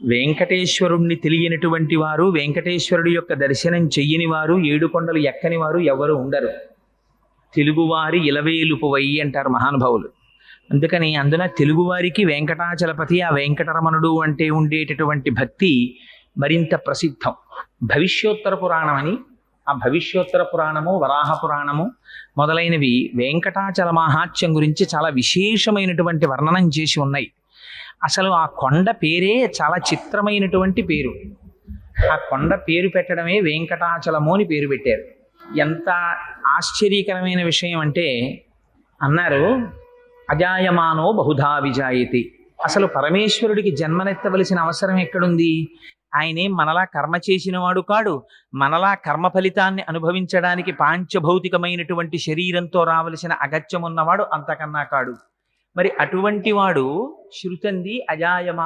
వెంకటేశ్వరుణ్ణి తెలియనటువంటి వారు, వెంకటేశ్వరుడి యొక్క దర్శనం చెయ్యని వారు, ఏడుకొండలు ఎక్కని వారు ఎవరు ఉండరు. తెలుగువారి ఇలవేలుపువై అంటారు మహానుభావులు. అందుకని అందున తెలుగువారికి వెంకటాచలపతి, ఆ వెంకటరమణుడు అంటే ఉండేటటువంటి భక్తి మరింత ప్రసిద్ధం. భవిష్యోత్తర పురాణం అని, ఆ భవిష్యోత్తర పురాణము, వరాహ పురాణము మొదలైనవి వెంకటాచల మహాత్యం గురించి చాలా విశేషమైనటువంటి వర్ణనం చేసి ఉన్నాయి. అసలు ఆ కొండ పేరే చాలా చిత్రమైనటువంటి పేరు. ఆ కొండ పేరు పెట్టడమే వెంకటాచలము అని పేరు పెట్టారు. ఎంత ఆశ్చర్యకరమైన విషయం అంటే, అన్నారు అజాయమానో బహుధా విజాయతి. అసలు పరమేశ్వరుడికి జన్మనెత్తవలసిన అవసరం ఎక్కడుంది? ఆయనేం మనలా కర్మ చేసిన వాడు కాడు. మనలా కర్మ ఫలితాన్ని అనుభవించడానికి పాంచభౌతికమైనటువంటి శరీరంతో రావలసిన అగత్యం ఉన్నవాడు అంతకన్నా కాడు. మరి అటువంటి వాడు శృతంది అజాయమా